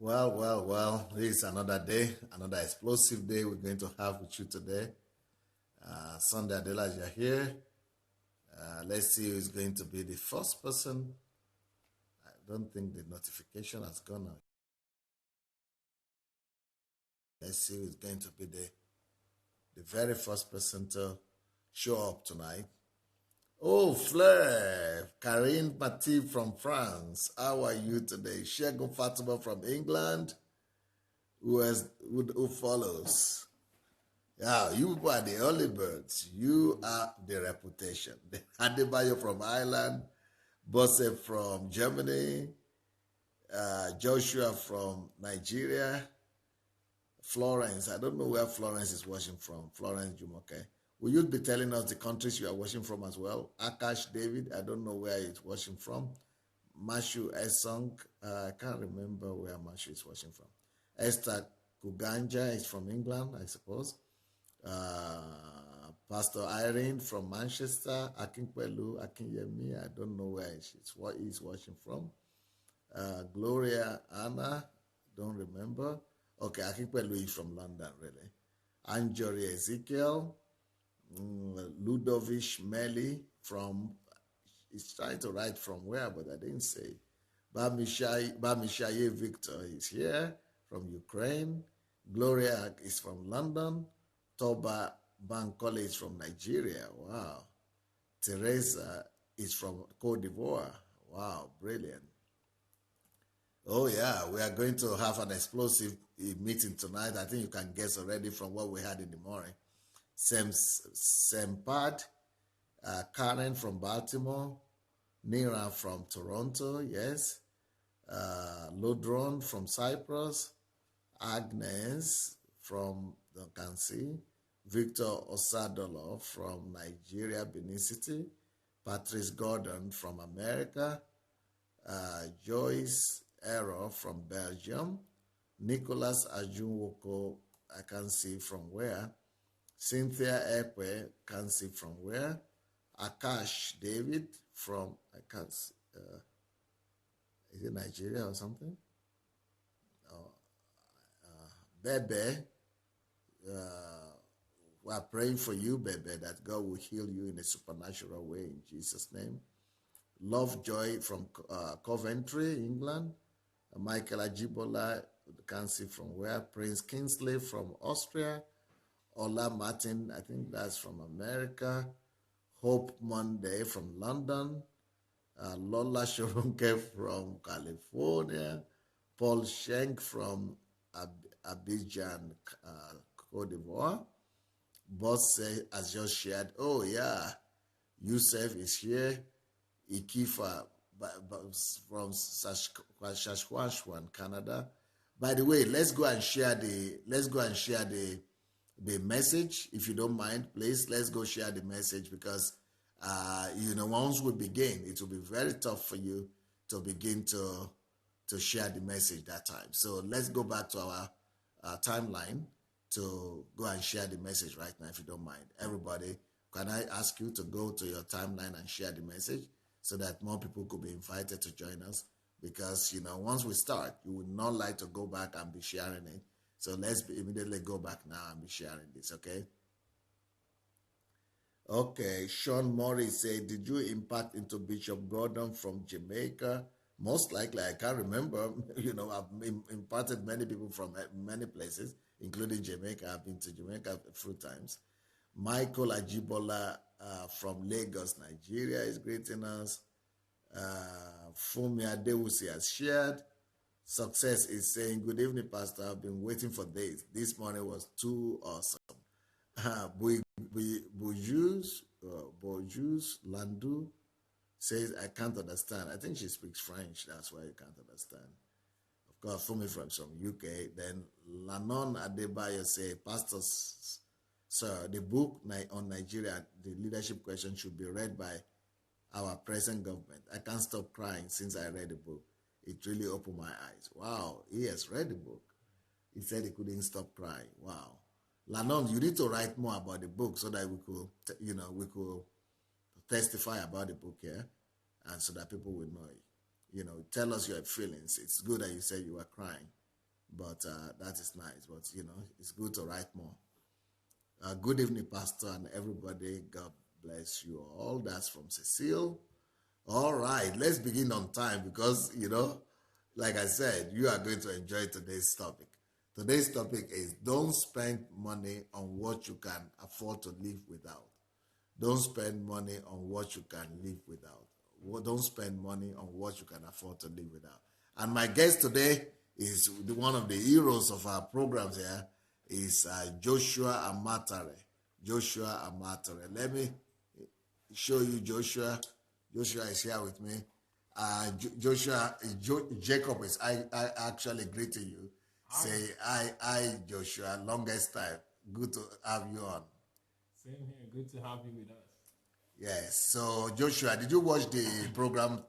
Well. This is another day, another explosive day we're going to have with you today. Sunday Adelaja here. Let's see who is going to be the first person. I don't think the notification has gone out. Let's see who is going to be the very first person to show up tonight. Oh, Fleur, Karine Pati from France. How are you today? Shegun Fatima from England. Who follows? Yeah, you are the early birds. You are the reputation. Adebayo from Ireland, Bosse from Germany, Joshua from Nigeria, Florence. I don't know where Florence is watching from. Florence Jumoke. Will you be telling us the countries you are watching from as well? Akash David, I don't know where he's watching from. Mashu Esong, I can't remember where Mashu is watching from. Esther Kuganja is from England, I suppose. Pastor Irene from Manchester. Akinpelu, Akinyemi, I don't know where he's watching from. Gloria Anna, don't remember. Okay, Akinpelu is from London, really. Anjori Ezekiel. Ludovic Meli from, he's trying to write from where, but I didn't say. Bamishaye Victor is here from Ukraine. Gloria is from London. Toba Bankole is from Nigeria. Wow. Teresa is from Cote d'Ivoire. Wow, brilliant. Oh yeah, we are going to have an explosive meeting tonight. I think you can guess already from what we had in the morning. Sempad, Karen from Baltimore, Nira from Toronto, yes, Lodron from Cyprus, Agnes from Duncancy, Victor Osadolo from Nigeria, Benin City, Patrice Gordon from America, Joyce Ero from Belgium, Nicholas Ajunwoko, I can't see from where, Cynthia Ekwe, can't see from where. Akash David from, I can't see, is it Nigeria or something? Bebe, we are praying for you, Bebe, that God will heal you in a supernatural way in Jesus' name. Lovejoy from Coventry, England. Michael Ajibola, can't see from where. Prince Kingsley from Austria. Ola Martin, I think that's from America. Hope Monday from London. Lola Shorunke from California. Paul Schenk from Abidjan, Cote d'Ivoire. Boss has just shared, oh yeah, Yusuf is here. Ikifa from Saskatchewan, Canada. By the way, let's go and share the message, if you don't mind, please. Let's go share the message because, once we begin, it will be very tough for you to begin to share the message that time. So let's go back to our timeline to go and share the message right now, if you don't mind. Everybody, can I ask you to go to your timeline and share the message so that more people could be invited to join us? Because, once we start, you would not like to go back and be sharing it. So let's immediately go back now and be sharing this, okay? Okay, Sean Morris said, did you impact into Bishop Gordon from Jamaica? Most likely, I can't remember. I've imparted many people from many places, including Jamaica. I've been to Jamaica a few times. Michael Ajibola from Lagos, Nigeria is greeting us. Fumi Adewusi has shared. Success is saying, good evening, Pastor. I've been waiting for days. This morning was too awesome. Bojus Landu says, I can't understand. I think she speaks French. That's why you can't understand. Of course, Fumi from UK. Then Lanon Adebayo say, Pastors, sir, the book on Nigeria, the leadership question should be read by our present government. I can't stop crying since I read the book. It really opened my eyes. Wow, he has read the book. He said he couldn't stop crying. Wow. Lanon, you need to write more about the book so that we could testify about the book here, and so that people will know it. Tell us your feelings. It's good that you said you were crying. but that is nice. But it's good to write more. Good evening, Pastor, and everybody. God bless you all. That's from Cecile. All right, let's begin on time because, like I said, you are going to enjoy today's topic. Today's topic is don't spend money on what you can afford to live without. Don't spend money on what you can live without. Don't spend money on what you can afford to live without. And my guest today is one of the heroes of our programs here, is Joshua Amatare. Joshua Amatare. Let me show you Joshua. Joshua is here with me. Jacob is I actually greeting you. Hi. Say hi, Joshua. Longest time. Good to have you on. Same here. Good to have you with us. Yes. So, Joshua, did you watch the program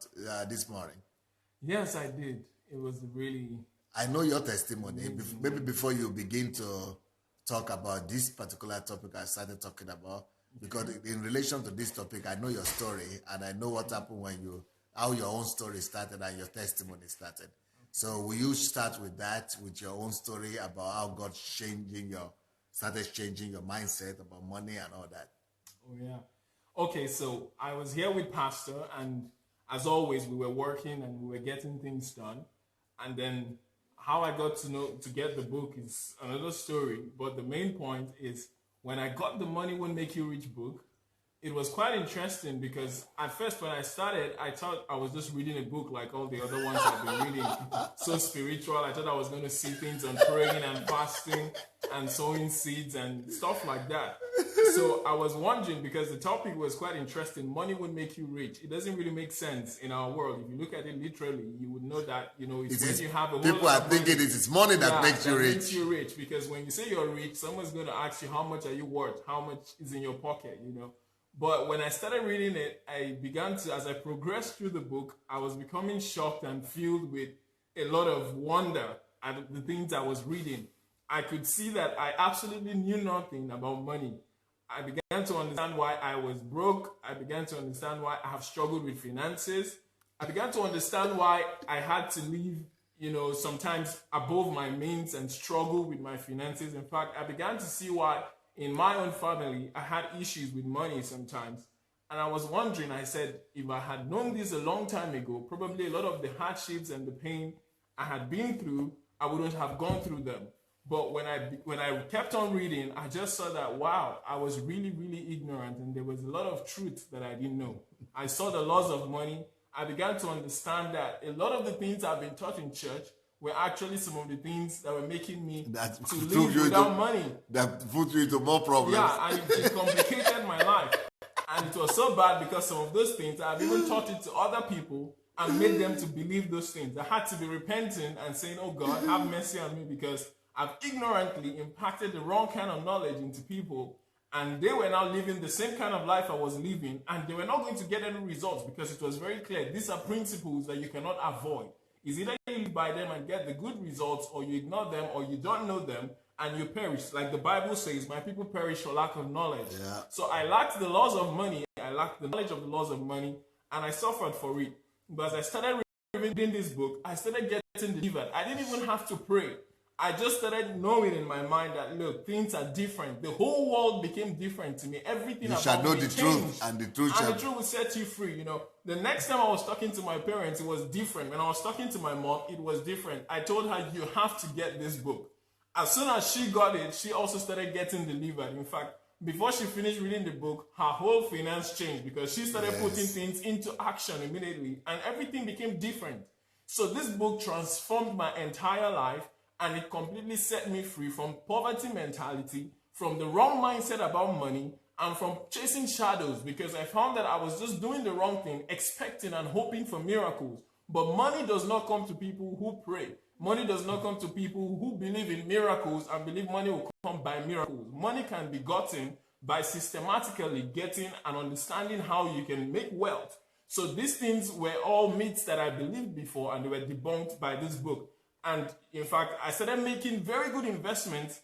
this morning? Yes, I did. It was really... I know your testimony. Maybe before you begin to talk about this particular topic I started talking about, because in relation to this topic, I know your story and I know what happened how your own story started and your testimony started. So will you start with that, with your own story about how God started changing your mindset about money and all that? Oh, yeah. Okay, so I was here with Pastor, and as always, we were working and we were getting things done. And then how I got to get the book is another story. But the main point is when I got the Money Won't Make You Rich book, it was quite interesting because at first when I started, I thought I was just reading a book like all the other ones I've been reading. So spiritual. I thought I was going to see things on praying and fasting and sowing seeds and stuff like that. So I was wondering, because the topic was quite interesting, money would make you rich. It doesn't really make sense in our world. If you look at it literally, you would know that, it's when you have a whole people are thinking it is money that makes you rich. Makes you rich, because when you say you're rich, someone's going to ask you, how much are you worth? How much is in your pocket, But when I started reading it, as I progressed through the book, I was becoming shocked and filled with a lot of wonder at the things I was reading. I could see that I absolutely knew nothing about money. I began to understand why I was broke. I began to understand why I have struggled with finances. I began to understand why I had to live, sometimes above my means and struggle with my finances. In fact, I began to see why in my own family, I had issues with money sometimes. And I was wondering, I said, if I had known this a long time ago, probably a lot of the hardships and the pain I had been through, I wouldn't have gone through them. But when I kept on reading, I just saw that, wow, I was really, really ignorant. And there was a lot of truth that I didn't know. I saw the laws of money. I began to understand that a lot of the things I've been taught in church were actually some of the things that were making me to live without money. That put you into more problems. Yeah, and it complicated my life. And it was so bad because some of those things, I've even taught it to other people and made them to believe those things. I had to be repenting and saying, oh God, have mercy on me, because I've ignorantly impacted the wrong kind of knowledge into people, and they were now living the same kind of life I was living, and they were not going to get any results, because it was very clear. These are principles that you cannot avoid. It's either you live by them and get the good results, or you ignore them, or you don't know them and you perish. Like the Bible says, my people perish for lack of knowledge. Yeah. So I lacked the laws of money. I lacked the knowledge of the laws of money, and I suffered for it. But as I started reading this book, I started getting delivered. I didn't even have to pray. I just started knowing in my mind that, look, things are different. The whole world became different to me. Everything you about shall know me the changed. truth, and the truth will set you free. The next time I was talking to my parents, it was different. When I was talking to my mom, it was different. I told her, you have to get this book. As soon as she got it, she also started getting delivered. In fact, before she finished reading the book, her whole finance changed, because she started putting things into action immediately, and everything became different. So this book transformed my entire life, and it completely set me free from poverty mentality, from the wrong mindset about money, and from chasing shadows, because I found that I was just doing the wrong thing, expecting and hoping for miracles. But money does not come to people who pray. Money does not come to people who believe in miracles and believe money will come by miracles. Money can be gotten by systematically getting and understanding how you can make wealth. So these things were all myths that I believed before, and they were debunked by this book. And in fact, I started making very good investments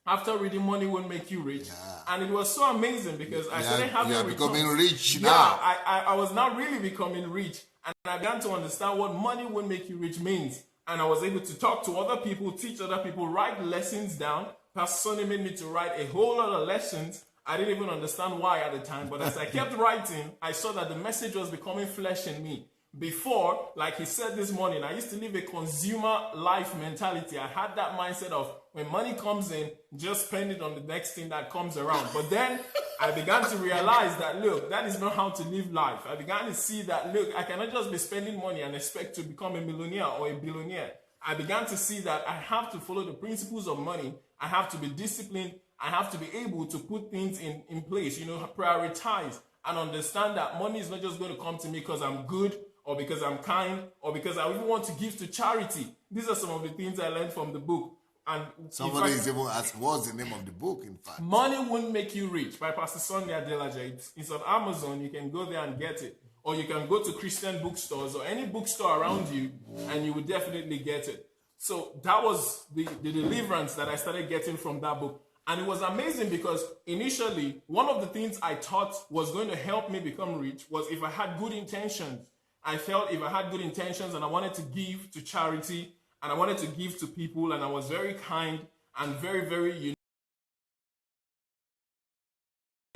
after reading Money Won't Make You Rich. Yeah. And it was so amazing, because I started having returns. Becoming rich now. Yeah, I was now really becoming rich. And I began to understand what money won't make you rich means. and I was able to talk to other people, teach other people, write lessons down. Pastor Sonny made me to write a whole lot of lessons. I didn't even understand why at the time, but as I kept writing, I saw that the message was becoming flesh in me. Before, like he said this morning, I used to live a consumer life mentality. I had that mindset of when money comes in, just spend it on the next thing that comes around. But then I began to realize that, look, that is not how to live life. I began to see that, look, I cannot just be spending money and expect to become a millionaire or a billionaire. I began to see that I have to follow the principles of money. I have to be disciplined. I have to be able to put things in place, prioritize and understand that money is not just going to come to me because I'm good or because I'm kind or because I even want to give to charity. These are some of the things I learned from the book. And somebody is even asking, what's the name of the book, in fact? Money Won't Make You Rich by Pastor Sunday Adelaja. It's on Amazon. You can go there and get it. Or you can go to Christian bookstores or any bookstore around you and you will definitely get it. So that was the deliverance that I started getting from that book. And it was amazing because initially, one of the things I thought was going to help me become rich was if I had good intentions. I felt if I had good intentions and I wanted to give to charity and I wanted to give to people and I was very kind and very, very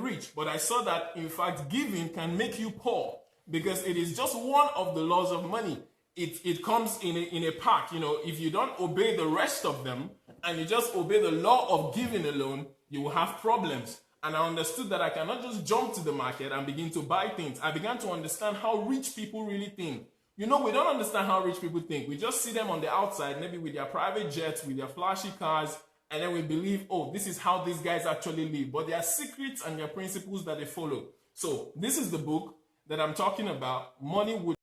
rich. But I saw that, in fact, giving can make you poor because it is just one of the laws of money. It comes in a pack. If you don't obey the rest of them and you just obey the law of giving alone, you will have problems. And I understood that I cannot just jump to the market and begin to buy things. I began to understand how rich people really think. We don't understand how rich people think. We just see them on the outside, maybe with their private jets, with their flashy cars, and then we believe, oh, this is how these guys actually live. But there are secrets and there are principles that they follow. So this is the book that I'm talking about. Money Would.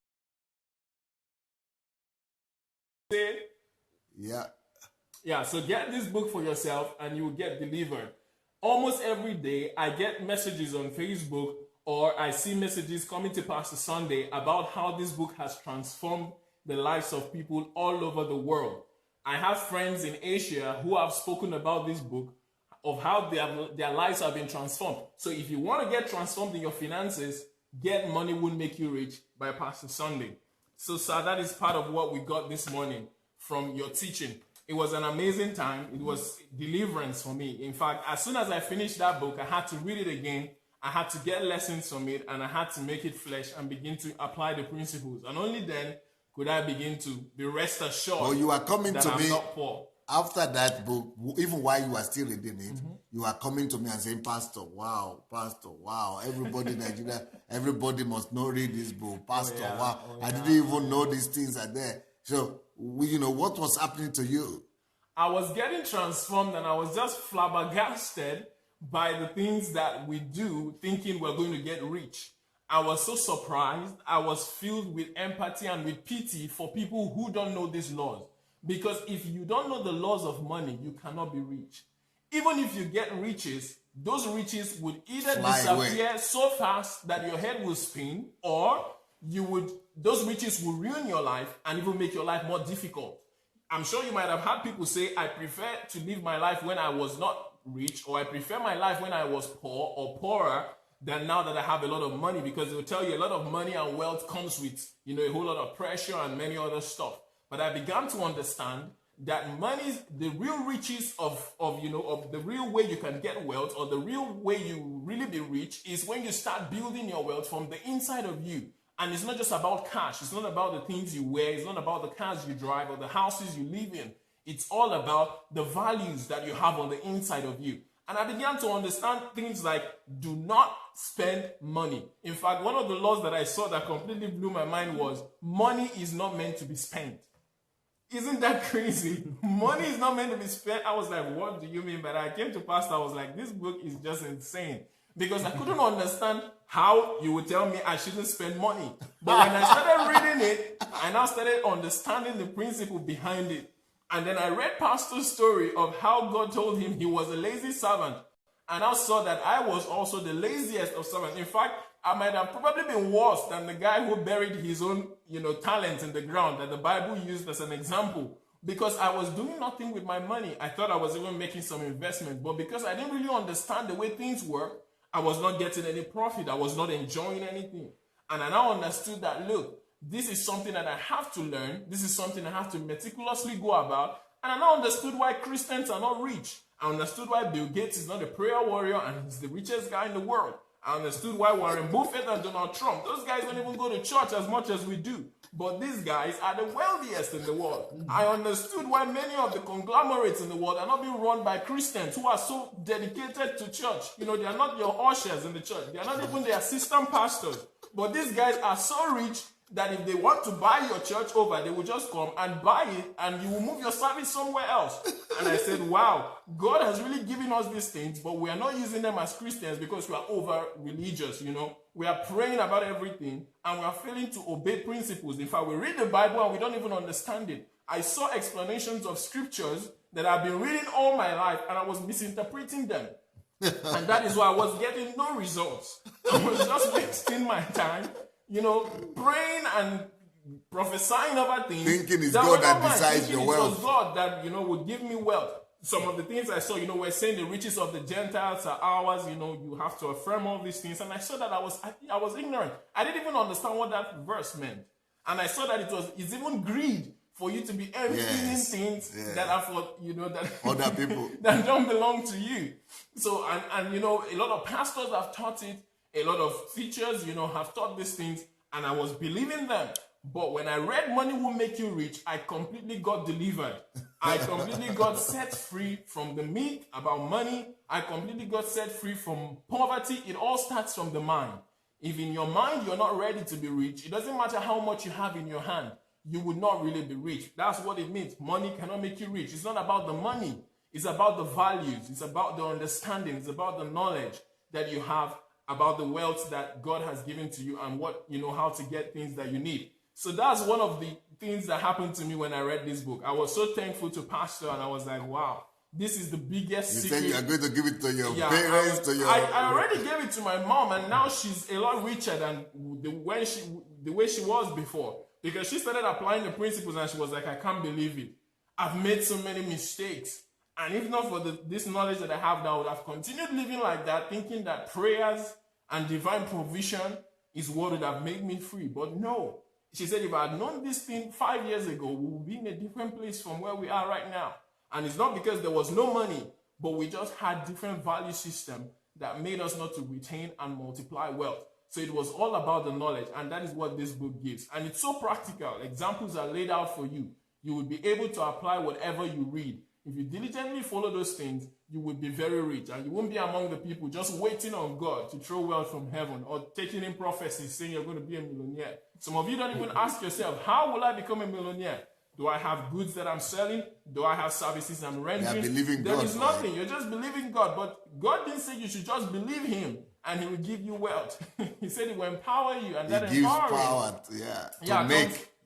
Yeah, so get this book for yourself and you will get delivered. Almost every day, I get messages on Facebook or I see messages coming to Pastor Sunday about how this book has transformed the lives of people all over the world. I have friends in Asia who have spoken about this book, of how their lives have been transformed. So if you want to get transformed in your finances, get Money Won't Make You Rich by Pastor Sunday. So, sir, that is part of what we got this morning from your teaching. It was an amazing time. It was deliverance for me. In fact, as soon as I finished that book, I had to read it again. I had to get lessons from it, and I had to make it flesh and begin to apply the principles. And only then could I begin to be rest assured you are coming that to I'm me not poor. After that book, even while you are still reading it, you are coming to me and saying, Pastor, wow, everybody in Nigeria, everybody must know read this book. Pastor, wow, I didn't even know these things are there. So, what was happening to you? I was getting transformed and I was just flabbergasted by the things that we do, thinking we're going to get rich. I was so surprised. I was filled with empathy and with pity for people who don't know these laws. Because if you don't know the laws of money, you cannot be rich. Even if you get riches, those riches would either disappear so fast that your head will spin, or those riches will ruin your life and even make your life more difficult. I'm sure you might have had people say, I prefer to live my life when I was not rich, or I prefer my life when I was poor or poorer than now that I have a lot of money, because they'll tell you a lot of money and wealth comes with, a whole lot of pressure and many other stuff. But I began to understand that money, the real riches of the real way you can get wealth, or the real way you really be rich, is when you start building your wealth from the inside of you. And it's not just about cash. It's not about the things you wear. It's not about the cars you drive or the houses you live in. It's all about the values that you have on the inside of you. And I began to understand things like, do not spend money. In fact, one of the laws that I saw that completely blew my mind was, money is not meant to be spent. Isn't that crazy? Money is not meant to be spent. I was like, what do you mean? But I came to pastor, I was like, this book is just insane. Because I couldn't understand how you would tell me I shouldn't spend money. But when I started reading it, I now started understanding the principle behind it. And then I read Pastor's story of how God told him he was a lazy servant. And I saw that I was also the laziest of servants. In fact, I might have probably been worse than the guy who buried his own, talent in the ground that the Bible used as an example. Because I was doing nothing with my money. I thought I was even making some investment. But because I didn't really understand the way things work, I was not getting any profit. I was not enjoying anything. And I now understood that, look, this is something that I have to learn. This is something I have to meticulously go about. And I now understood why Christians are not rich. I understood why Bill Gates is not a prayer warrior and he's the richest guy in the world. I understood why Warren Buffett and Donald Trump, those guys don't even go to church as much as we do. But these guys are the wealthiest in the world. I understood why many of the conglomerates in the world are not being run by Christians who are so dedicated to church. You know, they are not your ushers in the church. They are not even the assistant pastors. But these guys are so rich that if they want to buy your church over, they will just come and buy it and you will move your service somewhere else. And I said, wow, God has really given us these things, but we are not using them as Christians because we are over religious, you know. We are praying about everything and we are failing to obey principles. In fact, we read the Bible and we don't even understand it. I saw explanations of scriptures that I've been reading all my life and I was misinterpreting them. And that is why I was getting no results. I was just wasting my time, you know, praying and prophesying over things. Thinking it's God that decides your wealth. It was God that, you know, would give me wealth. Some of the things I saw, you know, we're saying the riches of the Gentiles are ours, you know, you have to affirm all these things. And I saw that I was ignorant. I didn't even understand what that verse meant. And I saw that it's even greed for you to be envying things that are for, you know, that other people that don't belong to you. So, and you know, a lot of pastors have taught it. A lot of teachers, you know, have taught these things, and I was believing them. But when I read Money Will Make You Rich, I completely got delivered. I completely got set free from the myth about money. I completely got set free from poverty. It all starts from the mind. If in your mind you're not ready to be rich, it doesn't matter how much you have in your hand, you would not really be rich. That's what it means. Money cannot make you rich. It's not about the money. It's about the values. It's about the understanding. It's about the knowledge that you have about the wealth that God has given to you and what, you know, how to get things that you need. So that's one of the things that happened to me when I read this book. I was so thankful to Pastor and I was like, wow, this is the biggest secret. You said you are going to give it to your parents, I already gave it to my mom and now she's a lot richer than the way she was before. Because she started applying the principles and she was like, I can't believe it. I've made so many mistakes. And if not for this knowledge that I have now, I would have continued living like that, thinking that prayers and divine provision is what would have made me free. But no. She said, if I had known this thing 5 years ago, we would be in a different place from where we are right now. And it's not because there was no money, but we just had different value system that made us not to retain and multiply wealth. So it was all about the knowledge, and that is what this book gives. And it's so practical. Examples are laid out for you. You will be able to apply whatever you read. If you diligently follow those things, you will be very rich. And you won't be among the people just waiting on God to throw wealth from heaven or taking in prophecies saying you're going to be a millionaire. Some of you don't even ask yourself, how will I become a millionaire? Do I have goods that I'm selling? Do I have services I'm rendering? There is nothing. You're just believing God. But God didn't say you should just believe him and he will give you wealth. He said he will empower you, and that gives power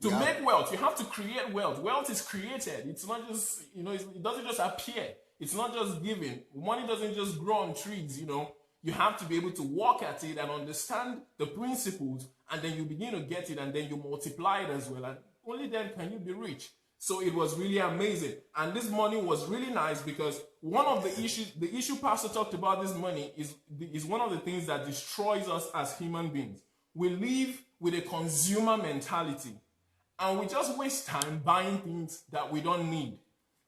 to make wealth. You have to create wealth. Wealth is created. It's not just, you know, it doesn't just appear. It's not just given. Money doesn't just grow on trees, you know. You have to be able to walk at it and understand the principles, and then you begin to get it, and then you multiply it as well. And only then can you be rich. So it was really amazing. And this money was really nice because one of the issue Pastor talked about this money is one of the things that destroys us as human beings. We live with a consumer mentality and we just waste time buying things that we don't need.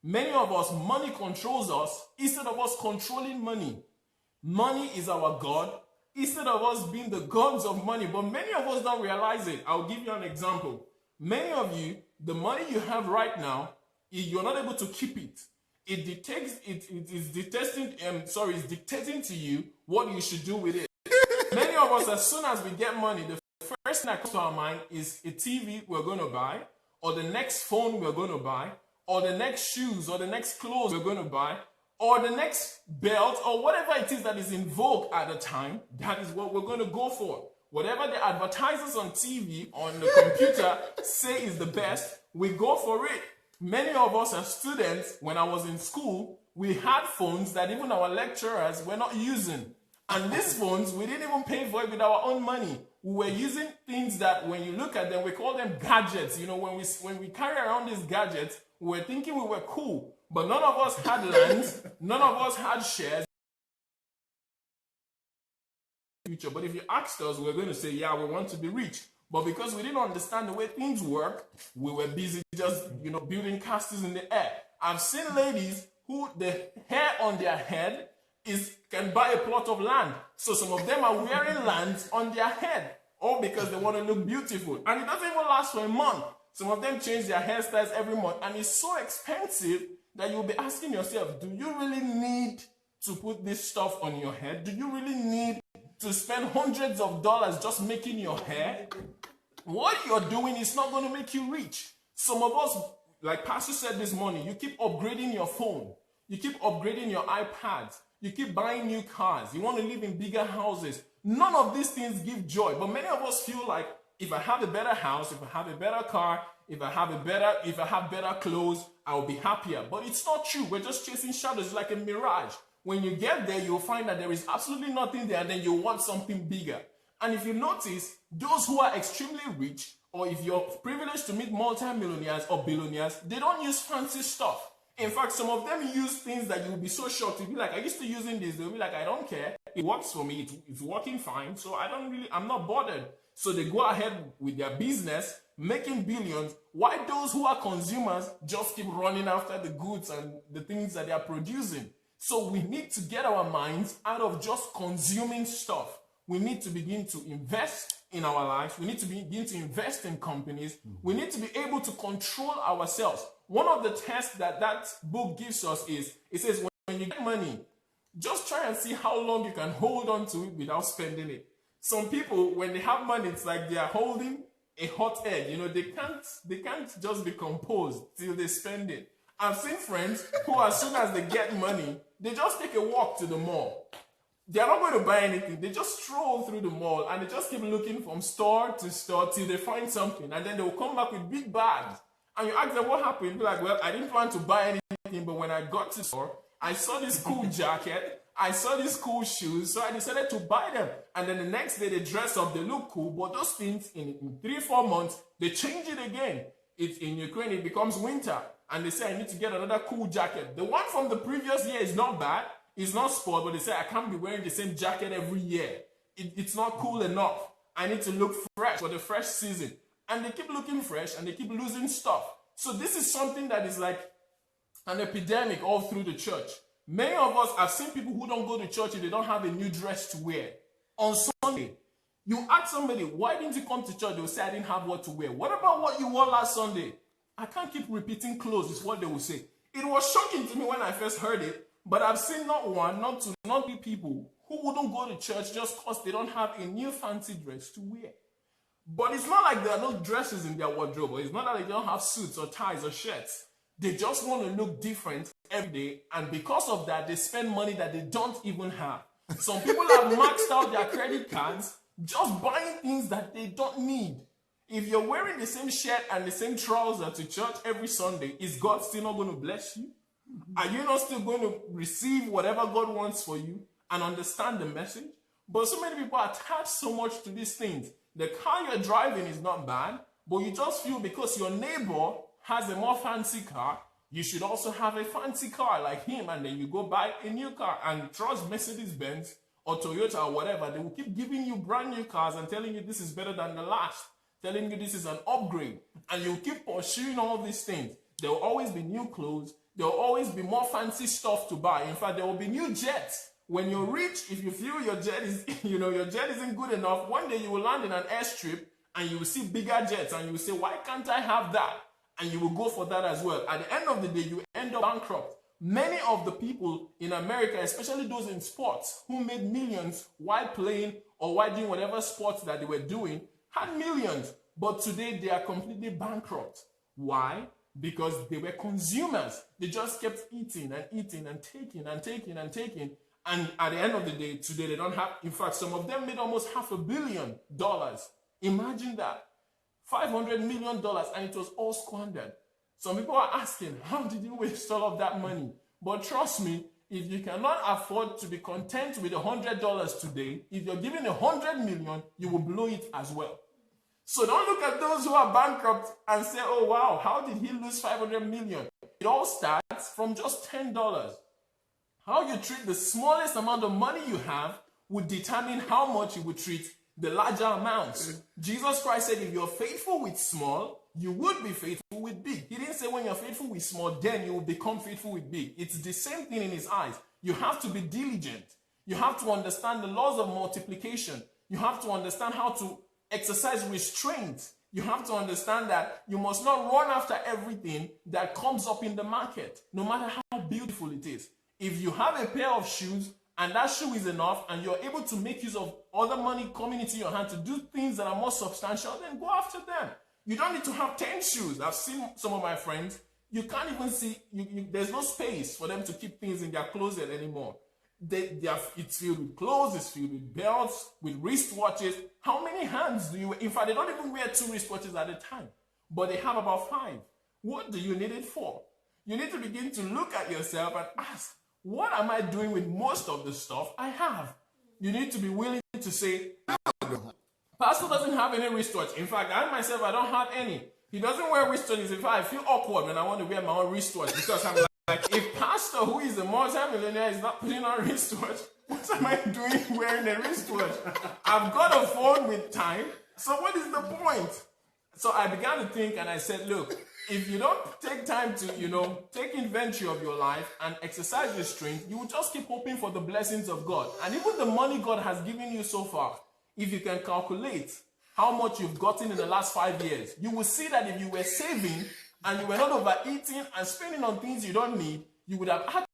Many of us, money controls us instead of us controlling money. Money is our God instead of us being the gods of money. But many of us don't realize it. I'll give you an example. Many of you, the money you have right now, you're not able to keep it. It's dictating to you what you should do with it. Many of us, as soon as we get money, the first thing that comes to our mind is a TV we're going to buy, or the next phone we're going to buy, or the next shoes, or the next clothes we're going to buy, or the next belt, or whatever it is that is in vogue at the time. That is what we're going to go for. Whatever the advertisers on TV, on the computer say is the best, we go for it. Many of us as students, when I was in school, we had phones that even our lecturers were not using. And these phones, we didn't even pay for it with our own money. We were using things that when you look at them, we call them gadgets. You know, when we carry around these gadgets, we were thinking we were cool. But none of us had lands, none of us had shares. Future. But if you asked us, we're going to say, yeah, we want to be rich. But because we didn't understand the way things work, we were busy just, building castles in the air. I've seen ladies who the hair on their head can buy a plot of land. So some of them are wearing lands on their head, all because they want to look beautiful. And it doesn't even last for a month. Some of them change their hairstyles every month, and it's so expensive that you'll be asking yourself, do you really need to put this stuff on your head? Do you really need to spend hundreds of dollars just making your hair? What you're doing is not going to make you rich. Some of us, like Pastor said this morning, you keep upgrading your phone. You keep upgrading your iPads. You keep buying new cars. You want to live in bigger houses. None of these things give joy. But many of us feel like if I have a better house, if I have a better car, if I have better clothes, I'll be happier. But it's not true. We're just chasing shadows like a mirage. When you get there, you'll find that there is absolutely nothing there, and then you want something bigger. And if you notice, those who are extremely rich, or if you're privileged to meet multi-millionaires or billionaires, they don't use fancy stuff. In fact, some of them use things that you'll be so shocked. You'll be like, I used to using this. They'll be like, I don't care. It works for me. It's working fine. So I'm not bothered. So they go ahead with their business, making billions, while those who are consumers just keep running after the goods and the things that they are producing. So we need to get our minds out of just consuming stuff. We need to begin to invest in our lives. We need to begin to invest in companies. We need to be able to control ourselves. One of the tests that book gives us is, it says when you get money, just try and see how long you can hold on to it without spending it. Some people, when they have money, it's like they are holding a hot egg. They can't just be composed till they spend it. I've seen friends who, as soon as they get money, they just take a walk to the mall. They're not going to buy anything. They just stroll through the mall and they just keep looking from store to store till they find something. And then they will come back with big bags. And you ask them what happened. They're like, well, I didn't plan to buy anything, but when I got to the store, I saw this cool jacket. I saw these cool shoes. So I decided to buy them. And then the next day they dress up. They look cool. But those things in 3-4 months, they change it again. In Ukraine, it becomes winter. And they say, I need to get another cool jacket. The one from the previous year is not bad. It's not sport, but they say, I can't be wearing the same jacket every year. It's not cool enough. I need to look fresh for the fresh season. And they keep looking fresh and they keep losing stuff. So this is something that is like an epidemic all through the church. Many of us, I've seen people who don't go to church if they don't have a new dress to wear. On Sunday, you ask somebody, why didn't you come to church? They'll say, I didn't have what to wear. What about what you wore last Sunday? I can't keep repeating clothes, is what they will say. It was shocking to me when I first heard it. But I've seen not one, not two, not three people who wouldn't go to church just because they don't have a new fancy dress to wear. But it's not like there are no dresses in their wardrobe. Or it's not that they don't have suits or ties or shirts. They just want to look different every day. And because of that, they spend money that they don't even have. Some people have maxed out their credit cards just buying things that they don't need. If you're wearing the same shirt and the same trouser to church every Sunday, is God still not going to bless you? Are you not still going to receive whatever God wants for you and understand the message? But so many people are attached so much to these things. The car you're driving is not bad, but you just feel because your neighbor has a more fancy car, you should also have a fancy car like him, and then you go buy a new car. And trust Mercedes-Benz or Toyota or whatever, they will keep giving you brand new cars and telling you this is better than the last, telling you this is an upgrade, and you keep pursuing all these things. There will always be new clothes. There will always be more fancy stuff to buy. In fact, there will be new jets. When you're rich, if you feel your jet is, your jet isn't good enough, one day you will land in an airstrip and you will see bigger jets and you will say, why can't I have that? And you will go for that as well. At the end of the day, you end up bankrupt. Many of the people in America, especially those in sports, who made millions while playing or while doing whatever sports that they were doing, had millions. But today they are completely bankrupt. Why? Because they were consumers. They just kept eating and eating and taking and taking and taking. And at the end of the day, today they don't have, in fact, some of them made almost $500 million. Imagine that. $500 million, and it was all squandered. Some people are asking, how did you waste all of that money? But trust me, if you cannot afford to be content with $100 today, if you're given $100 million, you will blow it as well. So don't look at those who are bankrupt and say, oh wow, how did he lose $500 million? It all starts from just $10. How you treat the smallest amount of money you have would determine how much you would treat the larger amounts. Jesus Christ said, if you're faithful with small, you would be faithful with big. He didn't say when you're faithful with small, then you will become faithful with big. It's the same thing in his eyes. You have to be diligent. You have to understand the laws of multiplication. You have to understand how to exercise restraint. You have to understand that you must not run after everything that comes up in the market, no matter how beautiful it is. If you have a pair of shoes and that shoe is enough and you're able to make use of other money coming into your hand to do things that are more substantial, then go after them. You don't need to have 10 shoes. I've seen some of my friends, you can't even see, there's no space for them to keep things in their closet anymore. It's filled with clothes, it's filled with belts, with wristwatches. How many hands do you wear? In fact, they don't even wear 2 wristwatches at a time, but they have about 5. What do you need it for? You need to begin to look at yourself and ask, what am I doing with most of the stuff I have? You need to be willing to say, Pastor doesn't have any wristwatch. In fact, I myself, I don't have any. He doesn't wear wristwatches. In fact, I feel awkward when I want to wear my own wristwatch because I'm like, if Pastor, who is a multi-millionaire, is not putting on a wristwatch, what am I doing wearing a wristwatch? I've got a phone with time, so what is the point? So I began to think and I said, look, if you don't take time to, take inventory of your life and exercise restraint, you will just keep hoping for the blessings of God. And even the money God has given you so far, if you can calculate how much you've gotten in the last 5 years, you will see that if you were saving and you were not overeating and spending on things you don't need, you would have had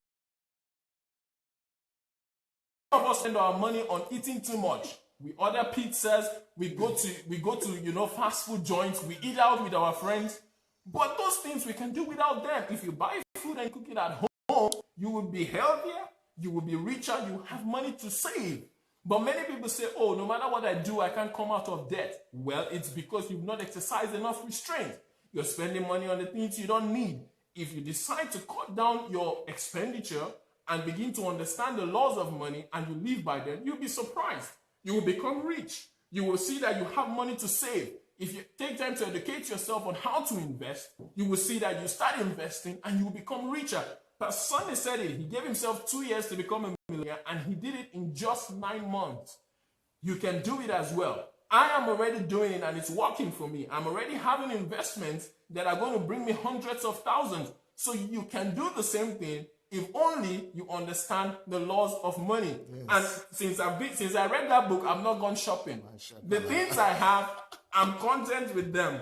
of us spend our money on eating too much. We order pizzas, we go to fast food joints, we eat out with our friends. But those things we can do without them. If you buy food and cook it at home, you will be healthier, you will be richer, you will have money to save. But many people say, oh, no matter what I do, I can't come out of debt. Well, it's because you've not exercised enough restraint. You're spending money on the things you don't need. If you decide to cut down your expenditure and begin to understand the laws of money and you live by them, you'll be surprised. You will become rich. You will see that you have money to save. If you take time to educate yourself on how to invest, you will see that you start investing and you will become richer. Pastor Sunday said it. He gave himself 2 years to become a millionaire and he did it in just 9 months. You can do it as well. I am already doing it and it's working for me. I'm already having investments that are going to bring me hundreds of thousands. So you can do the same thing if only you understand the laws of money. Yes. And since I read that book, I've not gone shopping. The things I have, I'm content with them.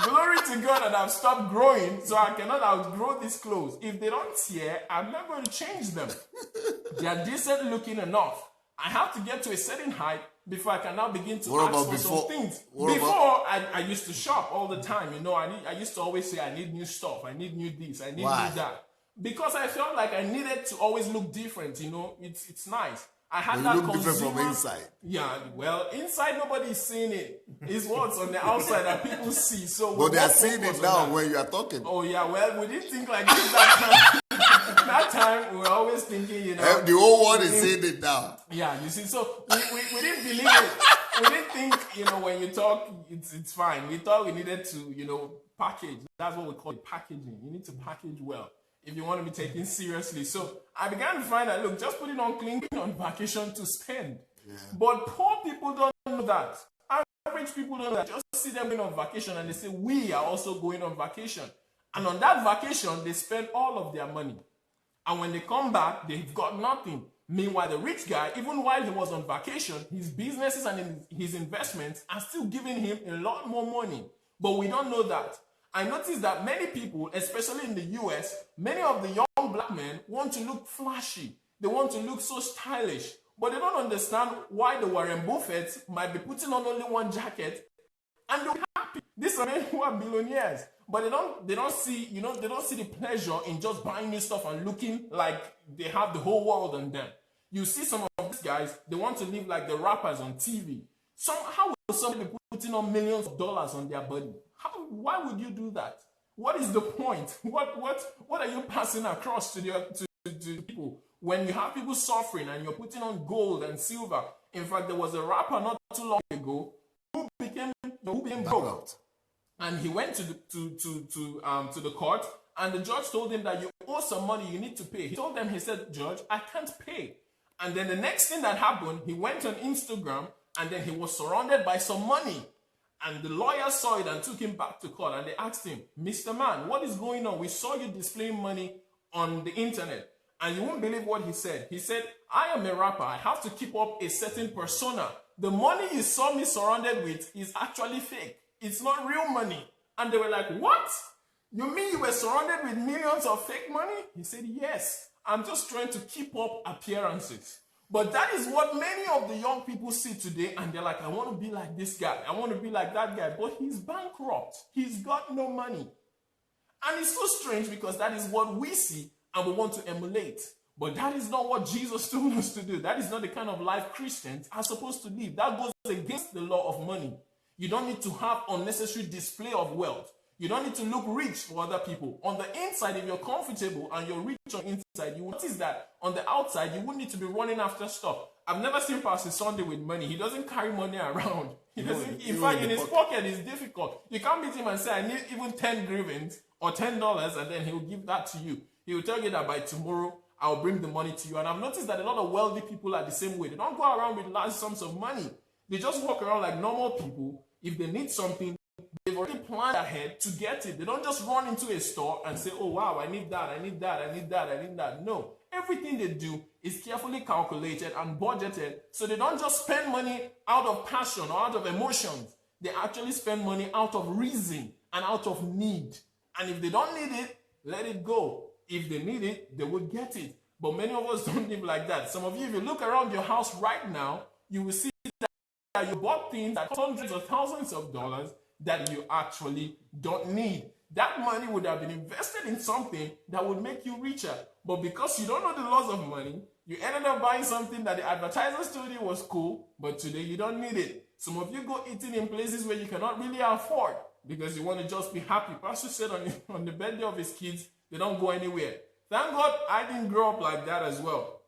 Glory to God that I've stopped growing, so I cannot outgrow these clothes. If they don't tear, I'm not going to change them. They are decent looking enough. I have to get to a certain height before I can now begin to ask for some things. Before, I used to shop all the time. I used to always say, I need new stuff. I need new this. I need new that. Because I felt like I needed to always look different. It's nice. I had that look different from inside. Yeah, well, inside nobody is seeing it. It's what's on the outside that people see. So, but they are seeing it now when you are talking. Oh yeah, well, we didn't think like this that time. That time we were always thinking, the whole world is seeing it now. Yeah, you see, so we didn't believe it. We didn't think, when you talk, it's fine. We thought we needed to, package. That's what we call it, packaging. You need to package well if you want to be taken seriously. So I began to find that, look, just put it on clean on vacation to spend. Yeah. But poor people don't know that. Average people don't know that. Just see them going on vacation and they say, we are also going on vacation. And on that vacation, they spend all of their money. And when they come back, they've got nothing. Meanwhile, the rich guy, even while he was on vacation, his businesses and his investments are still giving him a lot more money. But we don't know that. I noticed that many people, especially in the US, many of the young black men want to look flashy. They want to look so stylish. But they don't understand why the Warren Buffetts might be putting on only one jacket and they're happy. These are men who are billionaires. But they don't see the pleasure in just buying new stuff and looking like they have the whole world on them. You see some of these guys, they want to live like the rappers on TV. How will somebody be putting on millions of dollars on their body? Why would you do that? What is the point? What are you passing across to people when you have people suffering and you're putting on gold and silver? In fact, there was a rapper not too long ago who became broke, and he went to the court, and the judge told him that you owe some money, you need to pay. He told them, he said, Judge, I can't pay. And then the next thing that happened, he went on Instagram and then he was surrounded by some money. And the lawyer saw it and took him back to court. And they asked him, Mr. Man, what is going on? We saw you displaying money on the internet. And you won't believe what he said. He said, I am a rapper. I have to keep up a certain persona. The money you saw me surrounded with is actually fake. It's not real money. And they were like, what? You mean you were surrounded with millions of fake money? He said, yes. I'm just trying to keep up appearances. But that is what many of the young people see today, and they're like, I want to be like this guy. I want to be like that guy. But he's bankrupt. He's got no money. And it's so strange because that is what we see and we want to emulate. But that is not what Jesus told us to do. That is not the kind of life Christians are supposed to live. That goes against the law of money. You don't need to have unnecessary display of wealth. You don't need to look rich for other people. On the inside, if you're comfortable and you're rich on the inside, you will notice that on the outside, you wouldn't need to be running after stuff. I've never seen Pastor Sunday with money. He doesn't carry money around. He doesn't. In fact, in his pocket, it's difficult. You can't meet him and say, I need even 10 grivens or $10, and then he'll give that to you. He will tell you that by tomorrow, I'll bring the money to you. And I've noticed that a lot of wealthy people are the same way. They don't go around with large sums of money. They just walk around like normal people. If they need something, they've already planned ahead to get it. They don't just run into a store and say, oh, wow, I need that, I need that, I need that, I need that. No. Everything they do is carefully calculated and budgeted. So they don't just spend money out of passion or out of emotions. They actually spend money out of reason and out of need. And if they don't need it, let it go. If they need it, they will get it. But many of us don't live like that. Some of you, if you look around your house right now, you will see that you bought things that cost hundreds of thousands of dollars that you actually don't need. That money would have been invested in something that would make you richer. But because you don't know the laws of money, you ended up buying something that the advertisers told you was cool, but today you don't need it. Some of you go eating in places where you cannot really afford because you want to just be happy. Pastor said on the birthday of his kids, they don't go anywhere. Thank God I didn't grow up like that as well.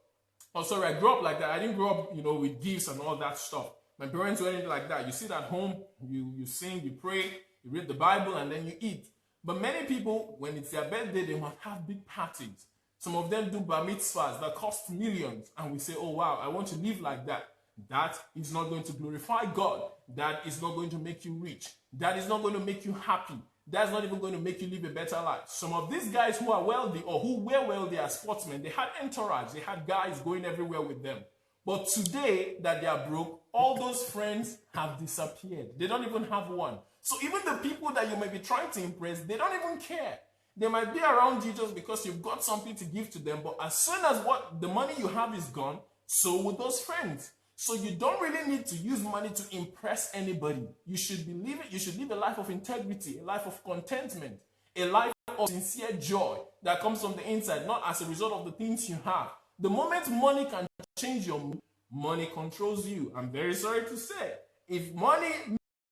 Oh, sorry, I grew up like that. I didn't grow up, with gifts and all that stuff. My parents weren't like that. You sit at home, you sing, you pray, you read the Bible, and then you eat. But many people, when it's their birthday, they must have big parties. Some of them do bar mitzvahs that cost millions. And we say, oh, wow, I want to live like that. That is not going to glorify God. That is not going to make you rich. That is not going to make you happy. That's not even going to make you live a better life. Some of these guys who are wealthy or who were wealthy as sportsmen, they had entourage. They had guys going everywhere with them. But today that they are broke, all those friends have disappeared. They don't even have one. So even the people that you may be trying to impress, they don't even care. They might be around you just because you've got something to give to them. But as soon as the money you have is gone, so will those friends. So you don't really need to use money to impress anybody. You should live a life of integrity, a life of contentment, a life of sincere joy that comes from the inside, not as a result of the things you have. The moment money can change your mood, money controls you. I'm very sorry to say. If money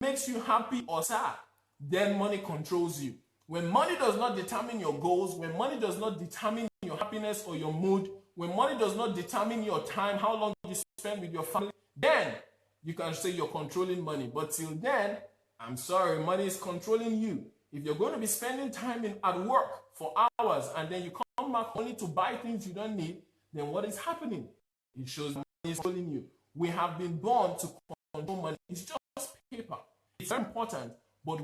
makes you happy or sad, then money controls you. When money does not determine your goals, when money does not determine your happiness or your mood, when money does not determine your time, how long you spend with your family, then you can say you're controlling money. But till then, I'm sorry, money is controlling you. If you're going to be spending time at work for hours and then you come back only to buy things you don't need, then what is happening? It shows money is controlling you. We have been born to control money. It's just paper. It's very important, but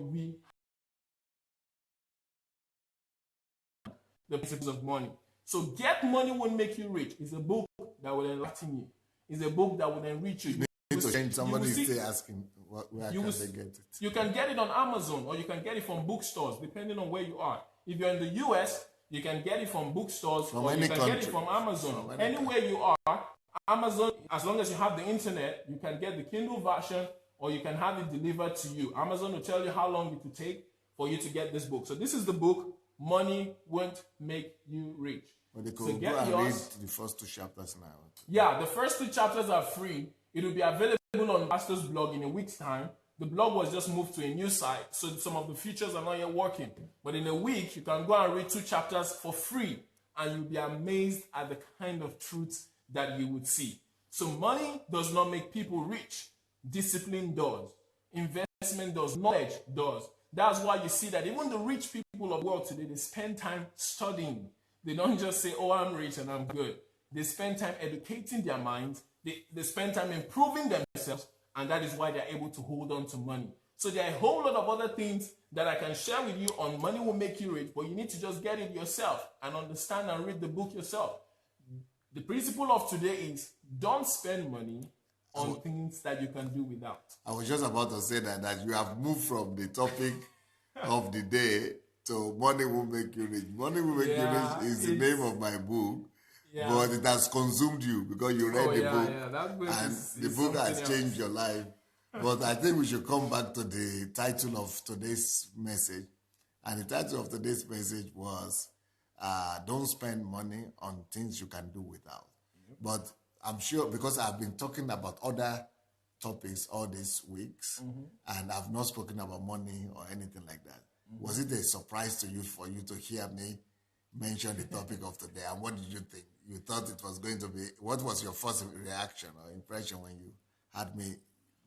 the principles of money. So Get Money Won't Make You Rich is a book that will enlighten you. It's a book that will enrich you. You need to change. Somebody is still asking where can they get it. You can get it on Amazon or you can get it from bookstores, depending on where you are. If you're in the US, you can get it from bookstores or you can get it from Amazon. Anywhere you are, Amazon, as long as you have the internet, you can get the Kindle version or you can have it delivered to you. Amazon will tell you how long it will take for you to get this book. So this is the book, Money Won't Make You Rich. Well, they could go and read the first 2 chapters now. Yeah, the first 2 chapters are free. It will be available on Pastor's blog in a week's time. The blog was just moved to a new site, so some of the features are not yet working. But in a week, you can go and read 2 chapters for free, and you'll be amazed at the kind of truths that you would see. So money does not make people rich. Discipline does. Investment does. Knowledge does. That's why you see that even the rich people of the world today, they spend time studying. They don't just say, oh, I'm rich and I'm good. They spend time educating their minds. They spend time improving themselves, and that is why they're able to hold on to money. So there are a whole lot of other things that I can share with you on money will make you rich, but you need to just get it yourself and understand and read the book yourself. The principle of today is don't spend money on things that you can do without. I was just about to say that you have moved from the topic of the day to money will make you rich. Money will make you rich is the name of my book, but it has consumed you because you read the book, and the book has changed your life. But I think we should come back to the title of today's message, and the title of today's message was don't spend money on things you can do without. But I'm sure, because I've been talking about other topics all these weeks, and I've not spoken about money or anything like that. Was it a surprise to you for you to hear me mention the topic of today? And what did you think? You thought it was going to be, what was your first reaction or impression when you had me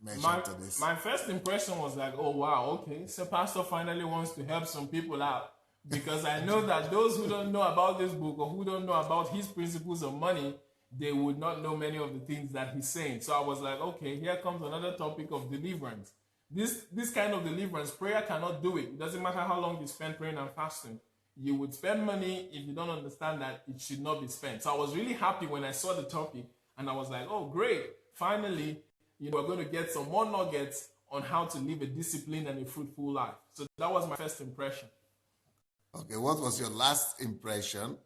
mention to this? My first impression was like, oh wow, okay, so Pastor finally wants to help some people out. Because I know that those who don't know about this book or who don't know about his principles of money, they would not know many of the things that he's saying. So I was like, okay, here comes another topic of deliverance. This kind of deliverance, prayer cannot do it. It doesn't matter how long you spend praying and fasting. You would spend money if you don't understand that it should not be spent. So I was really happy when I saw the topic, and I was like, oh, great. Finally, we're going to get some more nuggets on how to live a disciplined and a fruitful life. So that was my first impression. Okay, what was your last impression?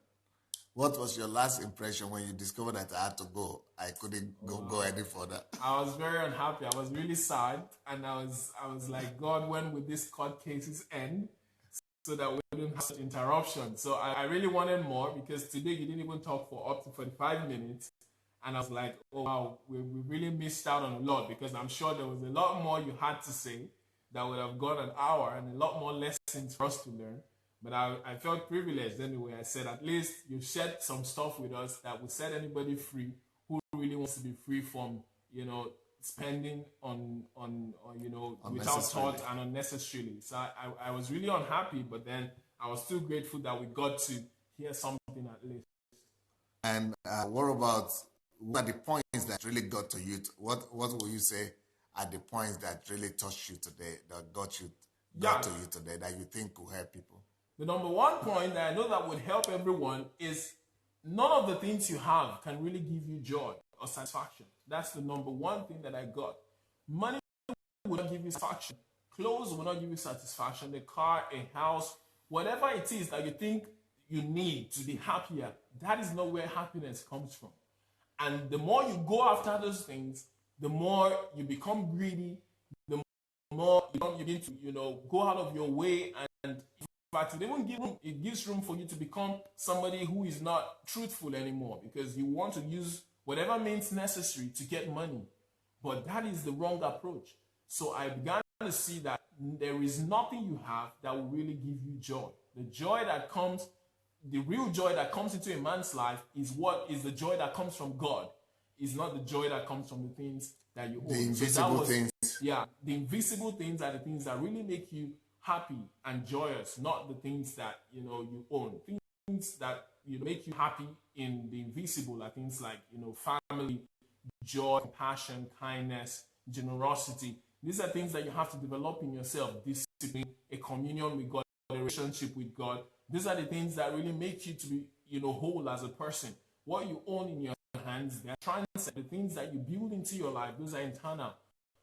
What was your last impression when you discovered that I had to go? I couldn't go any further. I was very unhappy. I was really sad, and I was like, God, when will these court cases end, so that we wouldn't have interruption? So I really wanted more, because today you didn't even talk for up to 45 minutes, and I was like, oh wow, we really missed out on a lot, because I'm sure there was a lot more you had to say that would have gone an hour, and a lot more lessons for us to learn. But I felt privileged anyway. I said, at least you shared some stuff with us that will set anybody free who really wants to be free from, spending on without thought and unnecessarily. So I was really unhappy, but then I was still grateful that we got to hear something at least. And what are the points that really got to you? What will you say are the points that really touched you today, that got to you today, that you think will help people? The number one point that I know that would help everyone is none of the things you have can really give you joy or satisfaction. That's the number one thing that I got. Money will not give you satisfaction. Clothes will not give you satisfaction. The car, a house, whatever it is that you think you need to be happier, that is not where happiness comes from. And the more you go after those things, the more you become greedy, the more you need to, go out of your way, and it gives room for you to become somebody who is not truthful anymore, because you want to use whatever means necessary to get money. But that is the wrong approach. So I began to see that there is nothing you have that will really give you joy. The real joy that comes into a man's life is the joy that comes from God. It's not the joy that comes from the things that you own. The invisible things. Yeah, the invisible things are the things that really make you happy and joyous, not the things that you own. Things that make you happy in the invisible are things like family, joy, compassion, kindness, generosity. These are things that you have to develop in yourself. Discipline, a communion with God, a relationship with God. These are the things that really make you to be whole as a person. What you own in your hands, they are transcendent. The things that you build into your life, those are internal.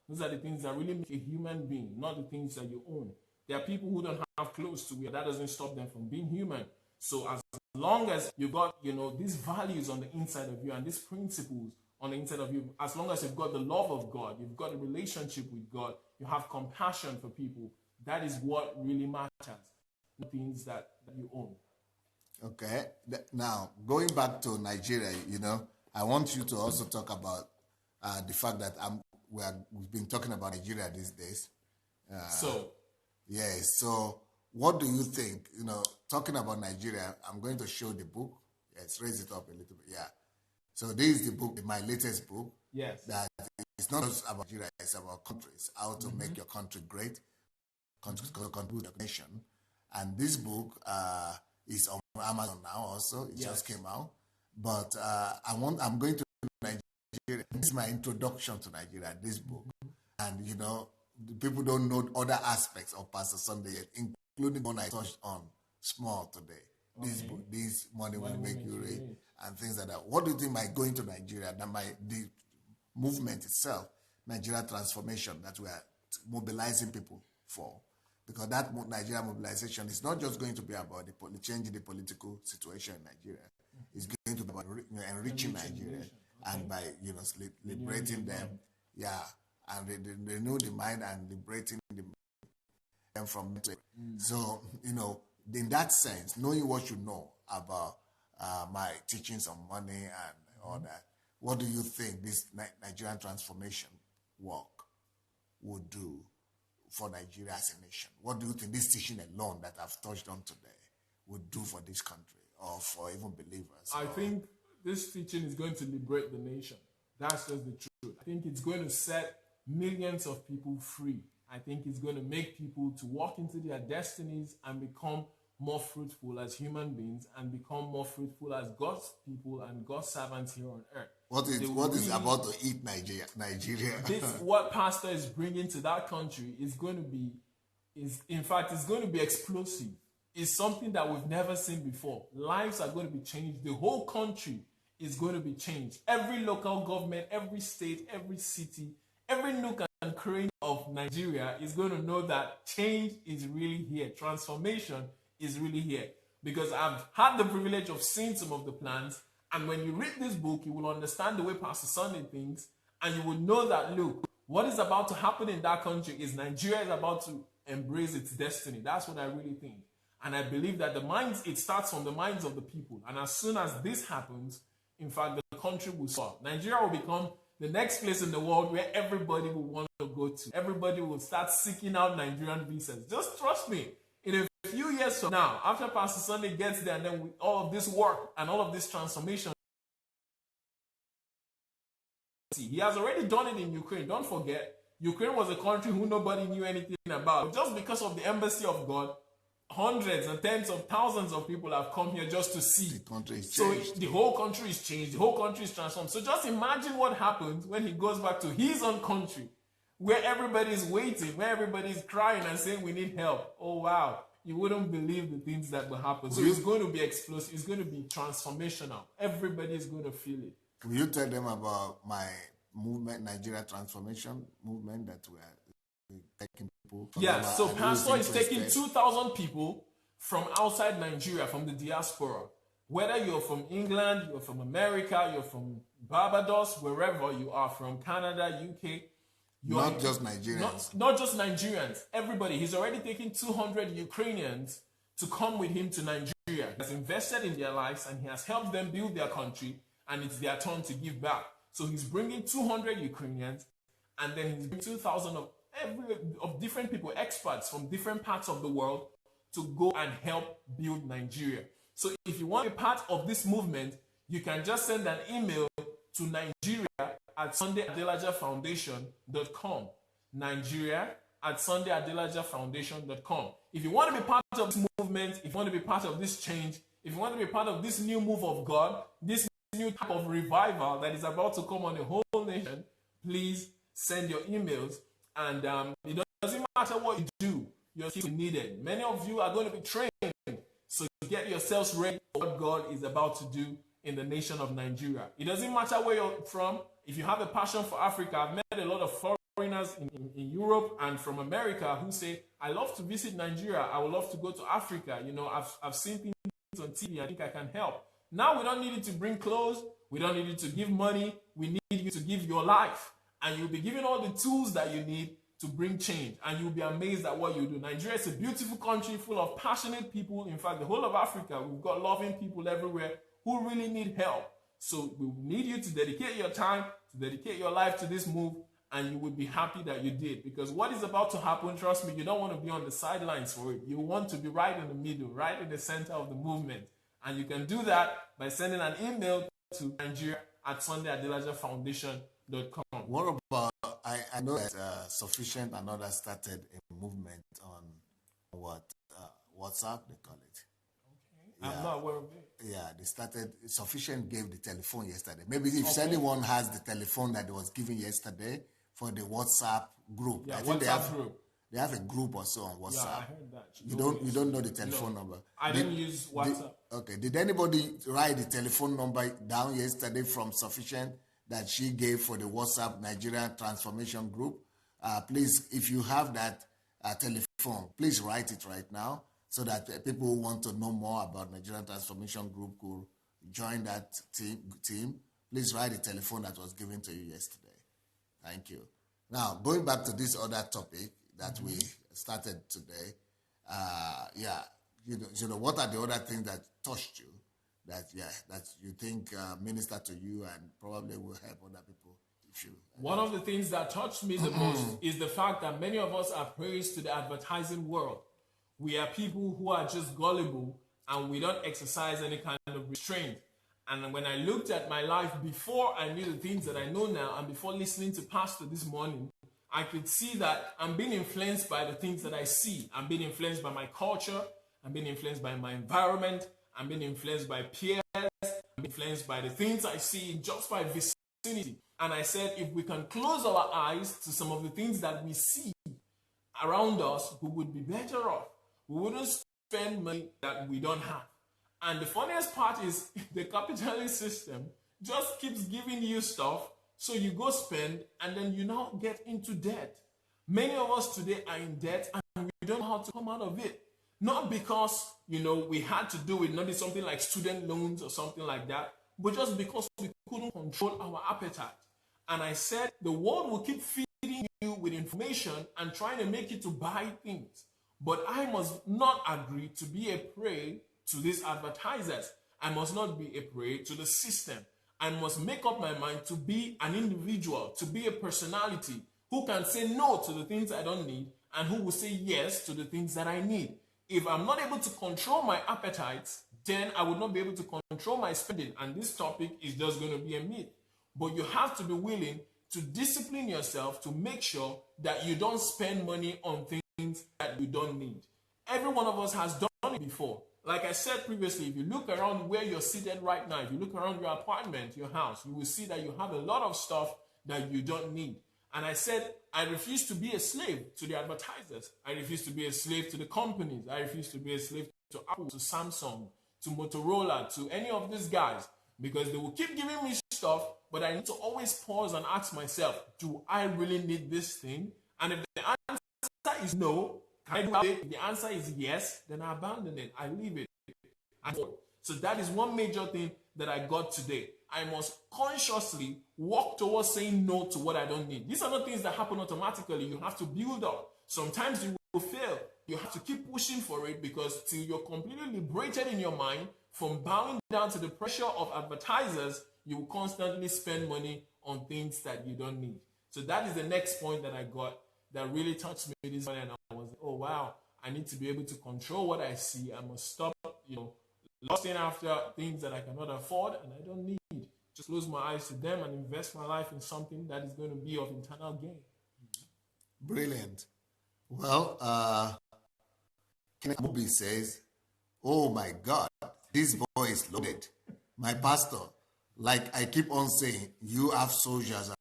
Those are the things that really make a human being, not the things that you own. There are people who don't have clothes to wear. That doesn't stop them from being human. So as long as you've got, these values on the inside of you and these principles on the inside of you, as long as you've got the love of God, you've got a relationship with God, you have compassion for people, that is what really matters, the things that you own. Okay. Now, going back to Nigeria, I want you to also talk about the fact that we've been talking about Nigeria these days. Yes. So what do you think? Talking about Nigeria, I'm going to show the book. Yes, raise it up a little bit. Yeah. So this is the book, my latest book. Yes. That it's not just about Nigeria, it's about countries, how to make your country great, contribute to the nation. And this book is on Amazon now also. It just came out. But I'm going to Nigeria. This is my introduction to Nigeria, this book. And, people don't know other aspects of Pastor Sunday yet, including one I touched on small today. This book, this money will make you rich, and things like that. What do you think by going to Nigeria, the movement itself, Nigeria transformation, that we are mobilizing people for? Because that Nigeria mobilization is not just going to be about changing the political situation in Nigeria. It's going to be about enriching Nigeria and by liberating them, and renew the mind and liberating them from it. So in that sense, knowing what you know about my teachings on money and all that, what do you think this Nigerian transformation work would do for Nigeria as a nation? What do you think this teaching alone that I've touched on today would do for this country or for even believers? I think this teaching is going to liberate the nation. That's just the truth. I think it's going to set millions of people free. I think it's going to make people to walk into their destinies and become more fruitful as human beings and become more fruitful as God's people and God's servants here on earth. What is about to eat Nigeria? What Pastor is bringing to that country is going to be, in fact, it's going to be explosive. It's something that we've never seen before. Lives are going to be changed. The whole country is going to be changed. Every local government, every state, every city, every nook and cranny of Nigeria is going to know that change is really here. Transformation is really here. Because I've had the privilege of seeing some of the plans, and when you read this book, you will understand the way Pastor Sunday thinks, and you will know that, look, what is about to happen in that country is Nigeria is about to embrace its destiny. That's what I really think. And I believe that it starts from the minds of the people. And as soon as this happens, in fact, the country will soar. Nigeria will become the next place in the world where everybody will want to go to. Everybody will start seeking out Nigerian visas. Just trust me. In a few years from now, after Pastor Sunday gets there, and then with all of this work and all of this transformation, he has already done it in Ukraine. Don't forget, Ukraine was a country who nobody knew anything about. But just because of the embassy of God, hundreds and tens of thousands of people have come here just to see. The country is changed. So the whole country is changed. The whole country is transformed. So just imagine what happens when he goes back to his own country, where everybody is waiting, where everybody is crying and saying, we need help. Oh, wow. You wouldn't believe the things that will happen. So it's going to be explosive. It's going to be transformational. Everybody is going to feel it. Will you tell them about my movement, Nigeria transformation movement, that we are taking people? So Pastor is taking 2,000 people from outside Nigeria, from the diaspora. Whether you're from England, you're from America, you're from Barbados, wherever you are, from Canada, UK. Not just Nigerians. Not just Nigerians. Everybody. He's already taken 200 Ukrainians to come with him to Nigeria. He has invested in their lives and he has helped them build their country, and it's their turn to give back. So he's bringing 200 Ukrainians, and then he's bringing 2,000 of different people, experts from different parts of the world, to go and help build Nigeria. So if you want to be part of this movement, you can just send an email to Nigeria@SundayAdelajaFoundation.com. Nigeria@SundayAdelajaFoundation.com. If you want to be part of this movement, if you want to be part of this change, if you want to be part of this new move of God, this new type of revival that is about to come on the whole nation, please send your emails. And it doesn't matter what you do, your skills are needed. Many of you are going to be trained, so get yourselves ready for what God is about to do in the nation of Nigeria. It doesn't matter where you're from. If you have a passion for Africa, I've met a lot of foreigners in Europe and from America who say, I love to visit Nigeria. I would love to go to Africa. I've seen things on TV. I think I can help. Now we don't need you to bring clothes. We don't need you to give money. We need you to give your life. And you'll be given all the tools that you need to bring change. And you'll be amazed at what you do. Nigeria is a beautiful country full of passionate people. In fact, the whole of Africa, we've got loving people everywhere who really need help. So we need you to dedicate your time, to dedicate your life to this move, and you would be happy that you did. Because what is about to happen, trust me, you don't want to be on the sidelines for it. You want to be right in the middle, right in the center of the movement. And you can do that by sending an email to Nigeria@SundayAdelajaFoundation.com. What about, I know that Sufficient and others started a movement on WhatsApp, they call it. Okay. Yeah. I'm not aware of it. Yeah, they started. Sufficient gave the telephone yesterday. Maybe if anyone has the telephone that was given yesterday for the WhatsApp group, Yeah, I think WhatsApp group. they have a group or so on WhatsApp. Yeah, I heard that. You don't know the telephone number. I don't use WhatsApp. Okay. Did anybody write the telephone number down yesterday from Sufficient that she gave for the WhatsApp Nigerian Transformation Group? Please, if you have that telephone, please write it right now so that people who want to know more about Nigerian Transformation Group could join that team. Please write the telephone that was given to you yesterday. Thank you. Now, going back to this other topic that we started today, you know, what are the other things that touched you that you think minister to you and probably will help other people? One of the things that touched me the most is the fact that many of us are praised to the advertising world. We are people who are just gullible and we don't exercise any kind of restraint. And when I looked at my life before I knew the things that I know now and before listening to Pastor this morning, I could see that I'm being influenced by the things that I see. I'm being influenced by my culture. I'm being influenced by my environment. I'm being influenced by peers. I'm being influenced by the things I see just by vicinity. And I said, if we can close our eyes to some of the things that we see around us, we would be better off. We wouldn't spend money that we don't have. And the funniest part is the capitalist system just keeps giving you stuff, so you go spend, and then you now get into debt. Many of us today are in debt, and we don't know how to come out of it. Not because, we had to do it, not something like student loans or something like that, but just because we couldn't control our appetite. And I said, the world will keep feeding you with information and trying to make you to buy things. But I must not agree to be a prey to these advertisers. I must not be a prey to the system. I must make up my mind to be an individual, to be a personality who can say no to the things I don't need and who will say yes to the things that I need. If I'm not able to control my appetites, then I would not be able to control my spending. And this topic is just going to be a myth. But you have to be willing to discipline yourself to make sure that you don't spend money on things that you don't need. Every one of us has done it before. Like I said previously, if you look around where you're seated right now, if you look around your apartment, your house, you will see that you have a lot of stuff that you don't need. And I said, I refuse to be a slave to the advertisers. I refuse to be a slave to the companies. I refuse to be a slave to Apple, to Samsung, to Motorola, to any of these guys, because they will keep giving me stuff, but I need to always pause and ask myself, do I really need this thing? And if the answer is no, can I do it? If the answer is yes, then I abandon it. I leave it. So that is one major thing that I got today. I must consciously walk towards saying no to what I don't need. These are not things that happen automatically. You have to build up. Sometimes you will fail. You have to keep pushing for it, because till you're completely liberated in your mind from bowing down to the pressure of advertisers, you will constantly spend money on things that you don't need. So that is the next point that I got that really touched me this morning. And I was like, oh wow, I need to be able to control what I see. I must stop, lusting after things that I cannot afford and I don't need. Just close my eyes to them and invest my life in something that is going to be of internal gain. Brilliant. Well, Ken Amobi says, oh my God, this boy is loaded. My pastor, like I keep on saying, you have soldiers